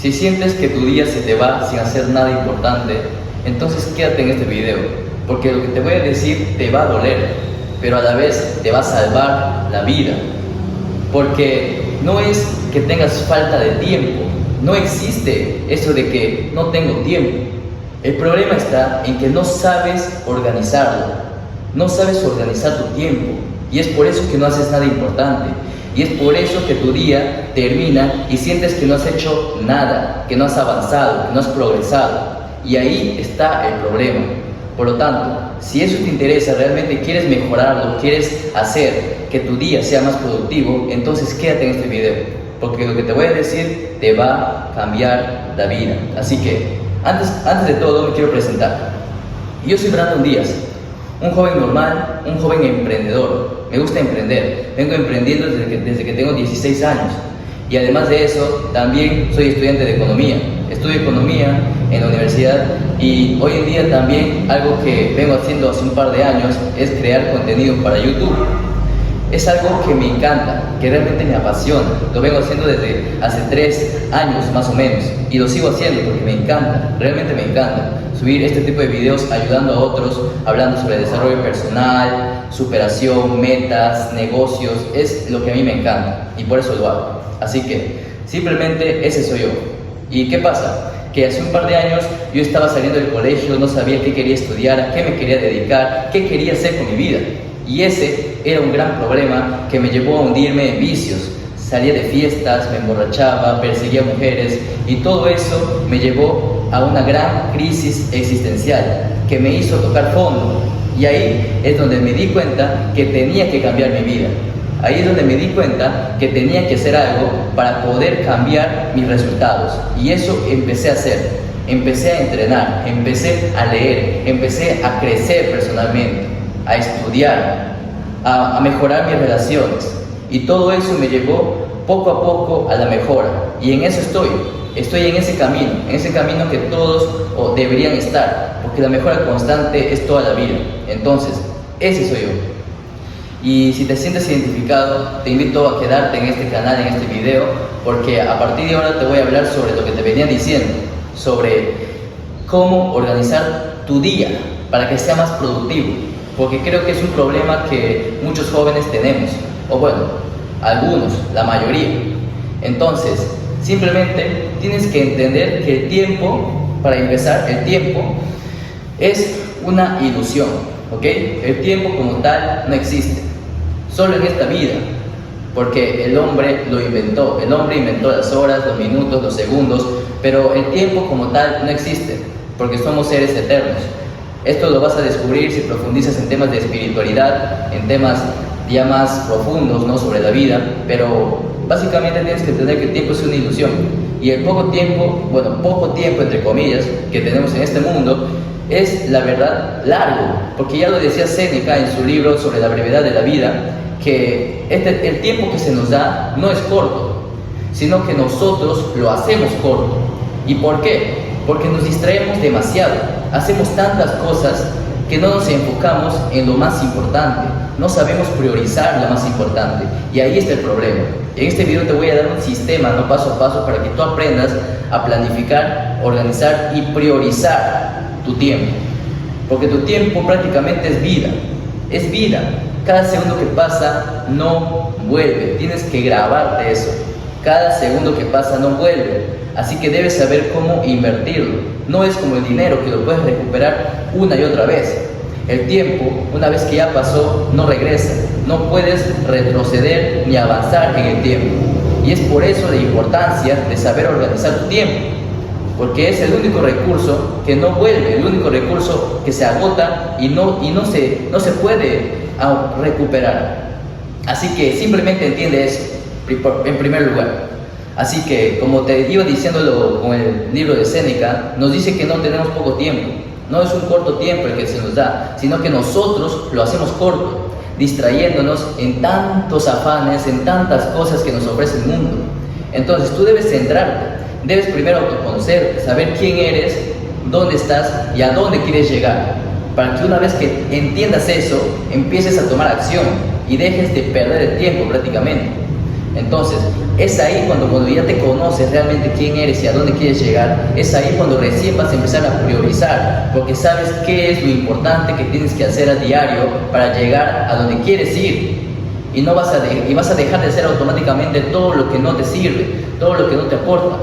Si sientes que tu día se te va sin hacer nada importante, entonces quédate en este video, porque lo que te voy a decir te va a doler, pero a la vez te va a salvar la vida. Porque no es que tengas falta de tiempo, no existe eso de que no tengo tiempo. El problema está en que no sabes organizarlo, no sabes organizar tu tiempo, y es por eso que no haces nada importante. Y es por eso que tu día termina y sientes que no has hecho nada, que no has avanzado, que no has progresado. Y ahí está el problema. Por lo tanto, si eso te interesa, realmente quieres mejorarlo, quieres hacer que tu día sea más productivo, entonces quédate en este video, porque lo que te voy a decir te va a cambiar la vida. Así que, antes de todo, me quiero presentar. Yo soy Brandon Díaz, un joven normal, un joven emprendedor. Me gusta emprender, vengo emprendiendo desde que tengo 16 años. Y además de eso, también soy estudiante de economía. Estudio economía en la universidad y hoy en día también algo que vengo haciendo hace un par de años es crear contenido para YouTube. Es algo que me encanta, que realmente me apasiona. Lo vengo haciendo desde hace 3 años más o menos y lo sigo haciendo porque me encanta, realmente me encanta subir este tipo de videos ayudando a otros, hablando sobre desarrollo personal, superación, metas, negocios. Es lo que a mí me encanta y por eso lo hago. Así que simplemente ese soy yo. ¿Y qué pasa? Que hace un par de años yo estaba saliendo del colegio, no sabía qué quería estudiar, a qué me quería dedicar, qué quería hacer con mi vida. Y ese era un gran problema que me llevó a hundirme en vicios. Salía de fiestas, me emborrachaba, perseguía mujeres y todo eso me llevó a una gran crisis existencial que me hizo tocar fondo. Y ahí es donde me di cuenta que tenía que cambiar mi vida. Ahí es donde me di cuenta que tenía que hacer algo para poder cambiar mis resultados. Y eso empecé a hacer. Empecé a entrenar, empecé a leer, empecé a crecer personalmente, a estudiar, a mejorar mis relaciones. Y todo eso me llevó poco a poco a la mejora. Y en eso estoy en ese camino que todos deberían estar, porque la mejora constante es toda la vida. Entonces, ese soy yo. Y si te sientes identificado, te invito a quedarte en este canal, en este video, porque a partir de ahora te voy a hablar sobre lo que te venía diciendo, sobre cómo organizar tu día para que sea más productivo, porque creo que es un problema que muchos jóvenes tenemos, o bueno, algunos, la mayoría. Entonces, simplemente tienes que entender que el tiempo, para empezar, el tiempo es una ilusión, ¿ok? El tiempo como tal no existe, solo en esta vida, porque el hombre lo inventó. El hombre inventó las horas, los minutos, los segundos, pero el tiempo como tal no existe, porque somos seres eternos. Esto lo vas a descubrir si profundizas en temas de espiritualidad, en temas ya más profundos, ¿no?, sobre la vida, pero básicamente tienes que entender que el tiempo es una ilusión. Y el poco tiempo entre comillas que tenemos en este mundo es, la verdad, largo, porque ya lo decía Séneca en su libro sobre la brevedad de la vida, que el tiempo que se nos da no es corto, sino que nosotros lo hacemos corto. ¿Y por qué? Porque nos distraemos demasiado, hacemos tantas cosas que no nos enfocamos en lo más importante, no sabemos priorizar lo más importante, y ahí está el problema. En este video te voy a dar un sistema, ¿no?, paso a paso, para que tú aprendas a planificar, organizar y priorizar tu tiempo, porque tu tiempo prácticamente es vida. Cada segundo que pasa no vuelve, tienes que grabarte eso. Cada segundo que pasa no vuelve, así que debes saber cómo invertirlo. No es como el dinero, que lo puedes recuperar una y otra vez. El tiempo, una vez que ya pasó, no regresa. No puedes retroceder ni avanzar en el tiempo. Y es por eso la importancia de saber organizar tu tiempo, porque es el único recurso que no vuelve, el único recurso que se agota y no se puede recuperar. Así que simplemente entiende eso en primer lugar. Así que, como te iba diciéndolo con el libro de Séneca, nos dice que no tenemos poco tiempo. No es un corto tiempo el que se nos da, sino que nosotros lo hacemos corto, distrayéndonos en tantos afanes, en tantas cosas que nos ofrece el mundo. Entonces tú debes centrarte, debes primero autoconocerte, saber quién eres, dónde estás y a dónde quieres llegar, para que una vez que entiendas eso, empieces a tomar acción y dejes de perder el tiempo prácticamente. Entonces, es ahí cuando ya te conoces realmente quién eres y a dónde quieres llegar, es ahí cuando recién vas a empezar a priorizar, porque sabes qué es lo importante que tienes que hacer a diario para llegar a donde quieres ir. Y vas a dejar de hacer automáticamente todo lo que no te sirve, todo lo que no te aporta.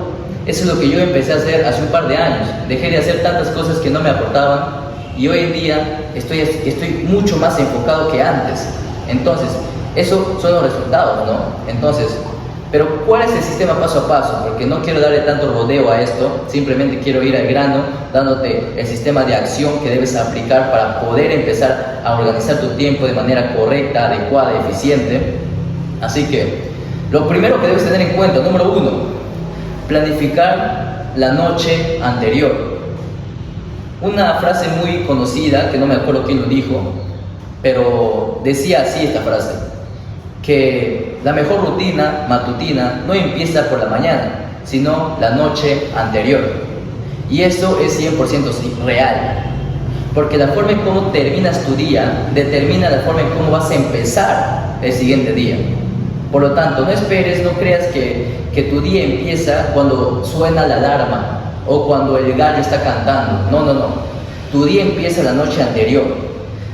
Eso es lo que yo empecé a hacer hace un par de años. Dejé de hacer tantas cosas que no me aportaban y hoy en día estoy mucho más enfocado que antes. Entonces, esos son los resultados, ¿no? Entonces, pero ¿cuál es el sistema paso a paso? Porque no quiero darle tanto rodeo a esto, simplemente quiero ir al grano, dándote el sistema de acción que debes aplicar para poder empezar a organizar tu tiempo de manera correcta, adecuada, eficiente. Así que, lo primero que debes tener en cuenta, número 1, planificar la noche anterior. Una frase muy conocida, que no me acuerdo quién lo dijo, pero decía así esta frase, que la mejor rutina matutina no empieza por la mañana, sino la noche anterior. Y eso es 100% real, porque la forma en cómo terminas tu día determina la forma en cómo vas a empezar el siguiente día. Por lo tanto, no esperes, no creas que tu día empieza cuando suena la alarma o cuando el gallo está cantando. No, no, no. Tu día empieza la noche anterior,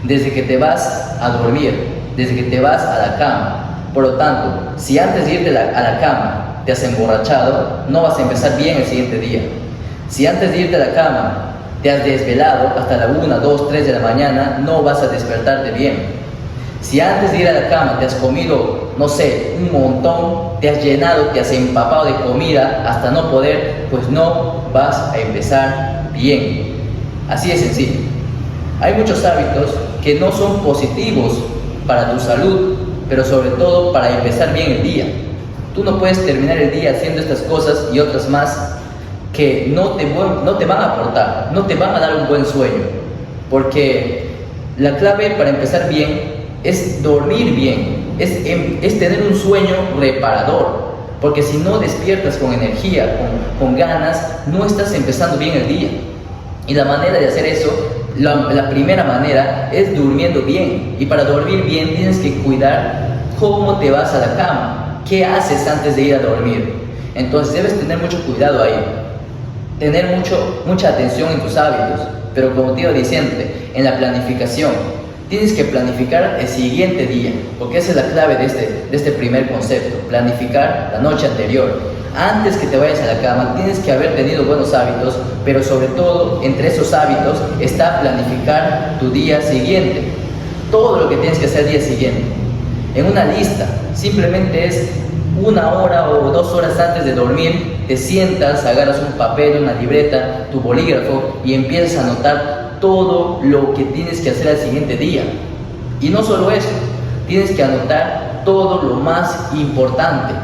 desde que te vas a dormir, desde que te vas a la cama. Por lo tanto, si antes de irte a la cama te has emborrachado, no vas a empezar bien el siguiente día. Si antes de irte a la cama te has desvelado hasta la 1, 2, 3 de la mañana, no vas a despertarte bien. Si antes de ir a la cama te has comido, no sé, un montón, te has llenado, te has empapado de comida hasta no poder, pues no vas a empezar bien. Así de sencillo. Hay muchos hábitos que no son positivos para tu salud, pero sobre todo para empezar bien el día. Tú no puedes terminar el día haciendo estas cosas y otras más que no te van a aportar, no te van a dar un buen sueño, porque la clave para empezar bien es dormir bien, es tener un sueño reparador, porque si no despiertas con energía, con ganas, no estás empezando bien el día. Y la manera de hacer eso, la primera manera es durmiendo bien, y para dormir bien tienes que cuidar cómo te vas a la cama, qué haces antes de ir a dormir. Entonces debes tener mucho cuidado ahí, tener mucha atención en tus hábitos, pero como te iba diciéndote, en la planificación, tienes que planificar el siguiente día, porque esa es la clave de este primer concepto, planificar la noche anterior. Antes que te vayas a la cama, tienes que haber tenido buenos hábitos, pero sobre todo, entre esos hábitos, está planificar tu día siguiente. Todo lo que tienes que hacer el día siguiente. En una lista, simplemente es 1 hora o 2 horas antes de dormir, te sientas, agarras un papel, una libreta, tu bolígrafo y empiezas a anotar todo lo que tienes que hacer al siguiente día. Y no solo eso, tienes que anotar todo lo más importante.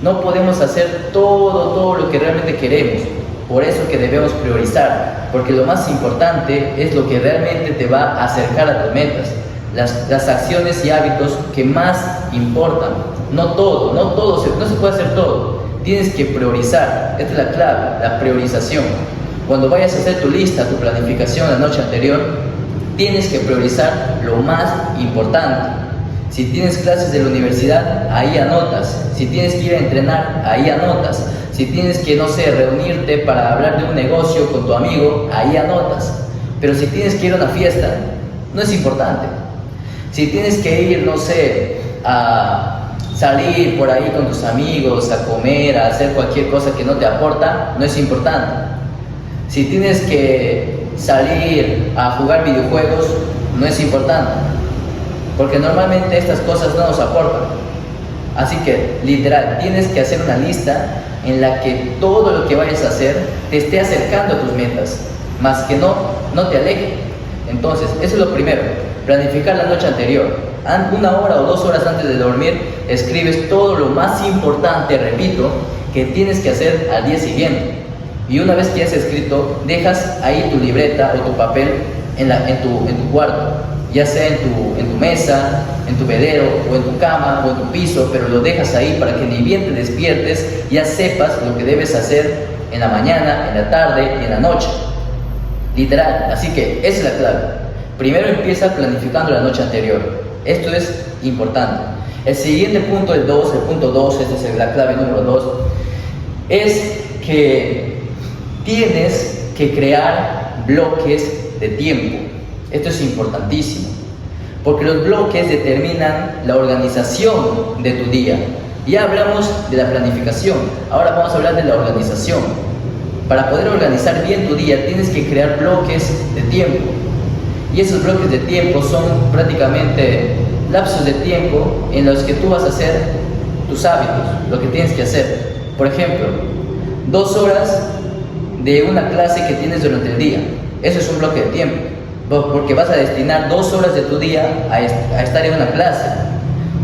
No podemos hacer todo lo que realmente queremos. Por eso que debemos priorizar, porque lo más importante es lo que realmente te va a acercar a tus metas. Las acciones y hábitos que más importan. No se puede hacer todo. Tienes que priorizar. Esta es la clave, la priorización. Cuando vayas a hacer tu lista, tu planificación la noche anterior, tienes que priorizar lo más importante. Si tienes clases de la universidad, ahí anotas. Si tienes que ir a entrenar, ahí anotas. Si tienes que, no sé, reunirte para hablar de un negocio con tu amigo, ahí anotas. Pero si tienes que ir a una fiesta, no es importante. Si tienes que ir, no sé, a salir por ahí con tus amigos, a comer, a hacer cualquier cosa que no te aporta, no es importante. Si tienes que salir a jugar videojuegos, no es importante, porque normalmente estas cosas no nos aportan. Así que, literal, tienes que hacer una lista en la que todo lo que vayas a hacer te esté acercando a tus metas, más que no te aleje. Entonces, eso es lo primero, planificar la noche anterior. 1 hora o 2 horas antes de dormir, escribes todo lo más importante, repito, que tienes que hacer al día siguiente. Y una vez que has escrito, dejas ahí tu libreta o tu papel en tu cuarto, ya sea en tu mesa, en tu velero o en tu cama o en tu piso, pero lo dejas ahí para que ni bien te despiertes ya sepas lo que debes hacer en la mañana, en la tarde y en la noche. Literal, así que esa es la clave. Primero empieza planificando la noche anterior. Esto es importante. El siguiente punto, el punto 2, esta es la clave número 2, es que tienes que crear bloques de tiempo. Esto es importantísimo, porque los bloques determinan la organización de tu día. Ya hablamos de la planificación, ahora vamos a hablar de la organización. Para poder organizar bien tu día tienes que crear bloques de tiempo. Y esos bloques de tiempo son prácticamente lapsos de tiempo en los que tú vas a hacer tus hábitos, lo que tienes que hacer. Por ejemplo, 2 horas de una clase que tienes durante el día. Eso es un bloque de tiempo, porque vas a destinar 2 horas de tu día a estar en una clase.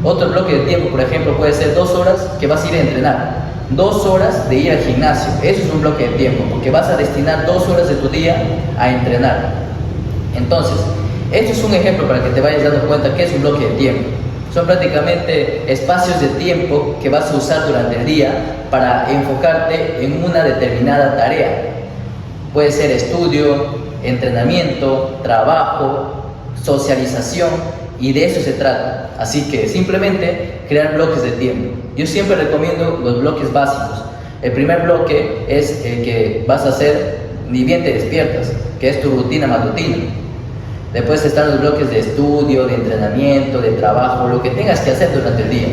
Otro bloque de tiempo, por ejemplo, puede ser 2 horas que vas a ir a entrenar, 2 horas de ir al gimnasio. Eso es un bloque de tiempo, porque vas a destinar 2 horas de tu día a entrenar. Entonces, esto es un ejemplo para que te vayas dando cuenta que es un bloque de tiempo. Son prácticamente espacios de tiempo que vas a usar durante el día para enfocarte en una determinada tarea. Puede ser estudio, entrenamiento, trabajo, socialización, y de eso se trata. Así que simplemente crear bloques de tiempo. Yo siempre recomiendo los bloques básicos. El primer bloque es el que vas a hacer ni bien te despiertas, que es tu rutina matutina. Después están los bloques de estudio, de entrenamiento, de trabajo, lo que tengas que hacer durante el día.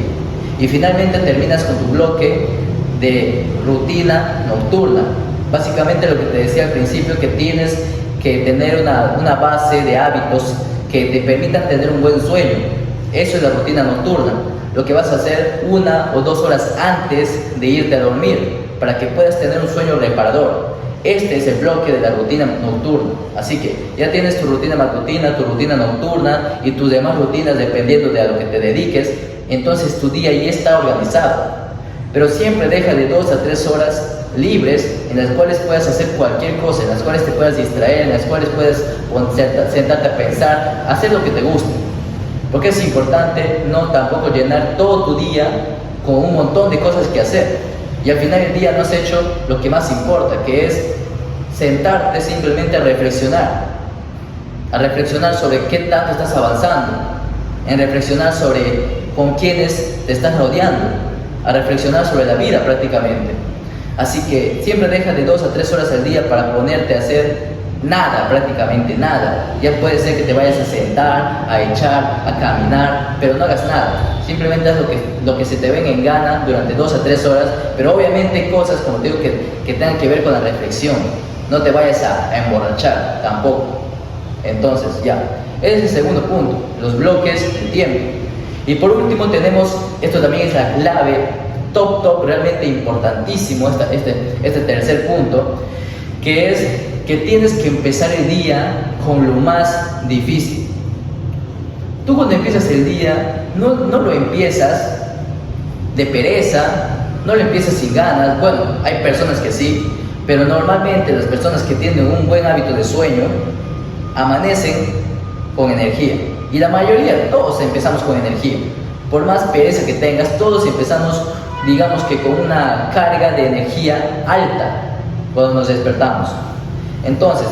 Y finalmente terminas con tu bloque de rutina nocturna. Básicamente lo que te decía al principio, que tienes que tener una base de hábitos que te permitan tener un buen sueño. Eso es la rutina nocturna. Lo que vas a hacer 1 o 2 horas antes de irte a dormir, para que puedas tener un sueño reparador. Este es el bloque de la rutina nocturna. Así que ya tienes tu rutina matutina, tu rutina nocturna y tus demás rutinas dependiendo de a lo que te dediques. Entonces tu día ya está organizado. Pero siempre deja de 2 a 3 horas libres en las cuales puedas hacer cualquier cosa, en las cuales te puedas distraer, en las cuales puedes sentarte a pensar, hacer lo que te guste. Porque es importante no tampoco llenar todo tu día con un montón de cosas que hacer. Y al final del día no has hecho lo que más importa, que es sentarte simplemente a reflexionar sobre qué tanto estás avanzando, en reflexionar sobre con quiénes te estás rodeando, a reflexionar sobre la vida prácticamente. Así que siempre deja de 2 a 3 horas al día para ponerte a hacer nada, prácticamente nada. Ya puede ser que te vayas a sentar, a echar, a caminar, pero no hagas nada. Simplemente haz lo que se te venga en gana durante 2 a 3 horas, pero obviamente cosas, como te digo, que tengan que ver con la reflexión. No te vayas a emborrachar tampoco. Entonces, ya. Ese es el segundo punto, los bloques de tiempo. Y por último tenemos, esto también es la clave, top, realmente importantísimo, este tercer punto, que es que tienes que empezar el día con lo más difícil. Tú cuando empiezas el día, no lo empiezas de pereza, no lo empiezas sin ganas. Bueno, hay personas que sí, pero normalmente las personas que tienen un buen hábito de sueño amanecen con energía. Y la mayoría, todos empezamos con energía. Por más pereza que tengas, todos empezamos, digamos que con una carga de energía alta cuando nos despertamos. Entonces,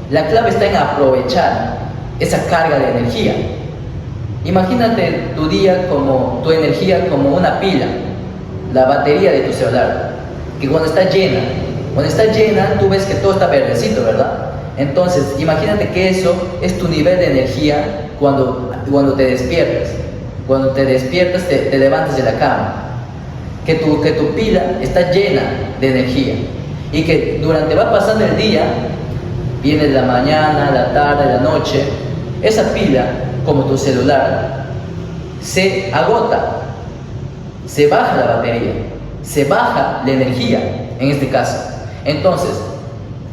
la clave está en aprovechar esa carga de energía. Imagínate tu día como tu energía como una pila, la batería de tu celular, que cuando está llena, tú ves que todo está verdecito, ¿verdad? Entonces, imagínate que eso es tu nivel de energía cuando te despiertas. Cuando te despiertas, te levantas de la cama. Que tu pila está llena de energía. Y que durante va pasando el día, viene la mañana, la tarde, la noche, esa pila, como tu celular, se agota, se baja la batería, se baja la energía, en este caso. Entonces,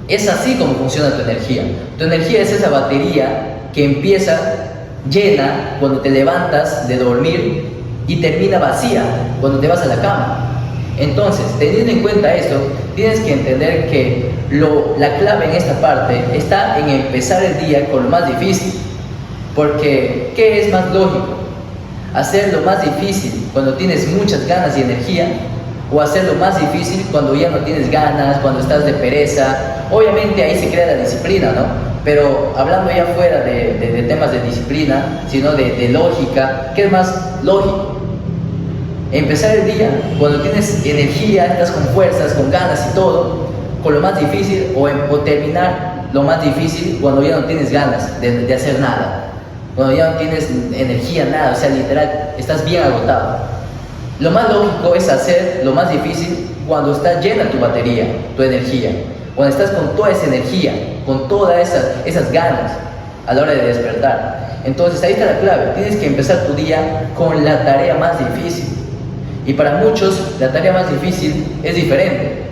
es así como funciona tu energía. Tu energía es esa batería que empieza llena cuando te levantas de dormir y termina vacía cuando te vas a la cama. Entonces, teniendo en cuenta esto, tienes que entender que la clave en esta parte está en empezar el día con lo más difícil. Porque, ¿qué es más lógico? ¿Hacer lo más difícil cuando tienes muchas ganas y energía? ¿O hacer lo más difícil cuando ya no tienes ganas, cuando estás de pereza? Obviamente ahí se crea la disciplina, ¿no? Pero hablando ya fuera de temas de disciplina, sino de lógica, ¿qué es más lógico? Empezar el día cuando tienes energía, estás con fuerzas, con ganas y todo, con lo más difícil, o terminar lo más difícil cuando ya no tienes ganas de hacer nada, cuando ya no tienes energía, nada, o sea, literal, estás bien agotado. Lo más lógico es hacer lo más difícil cuando está llena tu batería, tu energía, cuando estás con toda esa energía, con todas esas ganas a la hora de despertar. Entonces ahí está la clave, tienes que empezar tu día con la tarea más difícil. Y para muchos la tarea más difícil es diferente,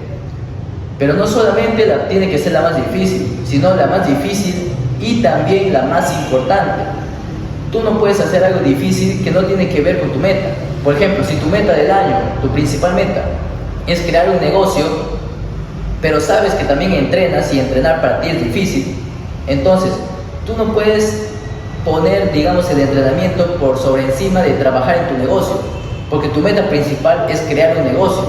pero no solamente tiene que ser la más difícil, sino la más difícil y también la más importante. Tú no puedes hacer algo difícil que no tiene que ver con tu meta. Por ejemplo, si tu meta del año, tu principal meta, es crear un negocio, pero sabes que también entrenas y entrenar para ti es difícil, entonces tú no puedes poner, digamos, el entrenamiento por sobre encima de trabajar en tu negocio, porque tu meta principal es crear un negocio.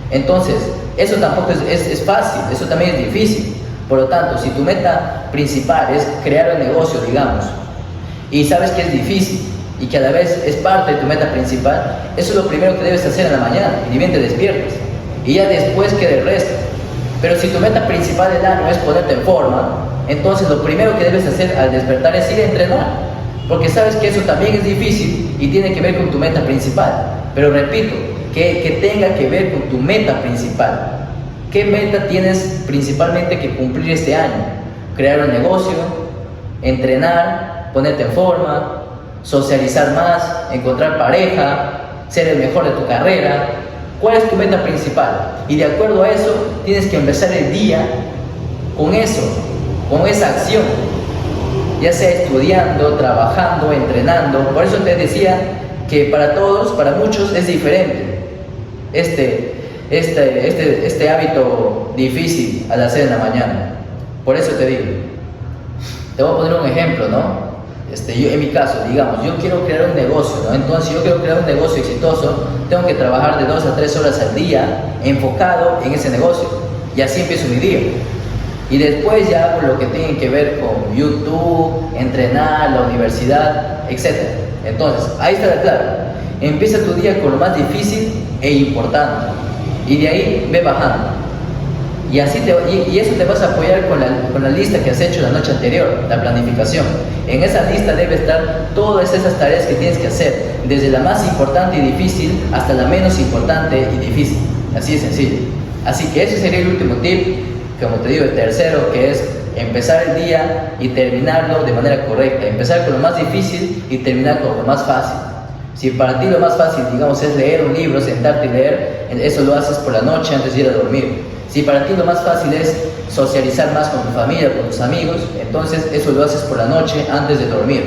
Entonces, eso tampoco es fácil, eso también es difícil. Por lo tanto, si tu meta principal es crear un negocio, digamos, y sabes que es difícil y que a la vez es parte de tu meta principal, eso es lo primero que debes hacer en la mañana, y bien te despiertas, y ya después queda el resto. Pero si tu meta principal del año es ponerte en forma, entonces lo primero que debes hacer al despertar es ir a entrenar, porque sabes que eso también es difícil y tiene que ver con tu meta principal. Pero repito, que tenga que ver con tu meta principal. ¿Qué meta tienes principalmente que cumplir este año? Crear un negocio, entrenar, ponerte en forma, socializar más, encontrar pareja, ser el mejor de tu carrera. ¿Cuál es tu meta principal? Y de acuerdo a eso, tienes que empezar el día con eso, con esa acción, ya sea estudiando, trabajando, entrenando. Por eso te decía que para todos, para muchos es diferente este hábito difícil al hacer en la mañana. Por eso te digo, te voy a poner un ejemplo, ¿no? Yo, en mi caso, digamos, yo quiero crear un negocio, ¿no? Entonces, si yo quiero crear un negocio exitoso, tengo que trabajar de 2 a 3 horas al día enfocado en ese negocio, y así empiezo mi día. Y después ya hago lo que tiene que ver con YouTube, entrenar, la universidad, etc. Entonces, ahí está la clave. Empieza tu día con lo más difícil e importante, y de ahí ve bajando. Y así eso te vas a apoyar con la lista que has hecho la noche anterior, la planificación. En esa lista debe estar todas esas tareas que tienes que hacer, desde la más importante y difícil hasta la menos importante y difícil. Así de sencillo. Así que ese sería el último tip, como te digo, el tercero, que es empezar el día y terminarlo de manera correcta. Empezar con lo más difícil y terminar con lo más fácil. Si para ti lo más fácil, digamos, es leer un libro, sentarte y leer, eso lo haces por la noche antes de ir a dormir. Si para ti lo más fácil es socializar más con tu familia, con tus amigos, entonces eso lo haces por la noche antes de dormir.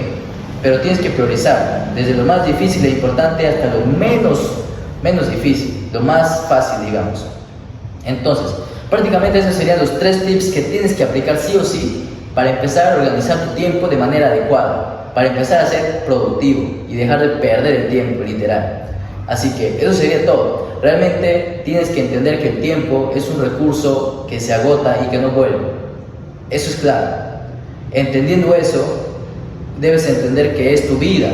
Pero tienes que priorizar, desde lo más difícil e importante hasta lo menos difícil, lo más fácil, digamos. Entonces, prácticamente esos serían los 3 tips que tienes que aplicar sí o sí para empezar a organizar tu tiempo de manera adecuada, para empezar a ser productivo y dejar de perder el tiempo, literal. Así que eso sería todo. Realmente tienes que entender que el tiempo es un recurso que se agota y que no vuelve. Eso es claro. Entendiendo eso, debes entender que es tu vida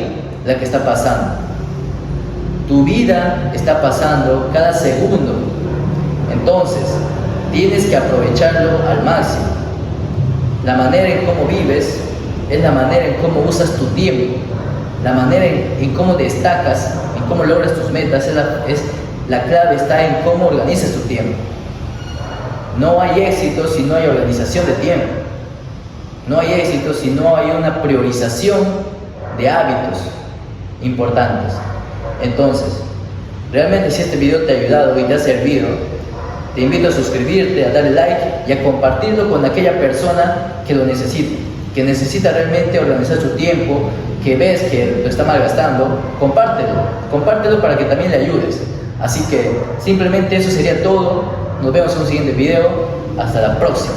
la que está pasando. Tu vida está pasando cada segundo. Entonces, tienes que aprovecharlo al máximo. La manera en cómo vives es la manera en cómo usas tu tiempo. La manera en cómo destacas, en cómo logras tus metas, la clave está en cómo organizas tu tiempo. No hay éxito si no hay organización de tiempo. No hay éxito si no hay una priorización de hábitos importantes. Entonces, realmente si este video te ha ayudado y te ha servido, te invito a suscribirte, a darle like y a compartirlo con aquella persona que lo necesite, que necesita realmente organizar su tiempo, que ves que lo está malgastando. Compártelo para que también le ayudes. Así que simplemente eso sería todo. Nos vemos en un siguiente video. Hasta la próxima.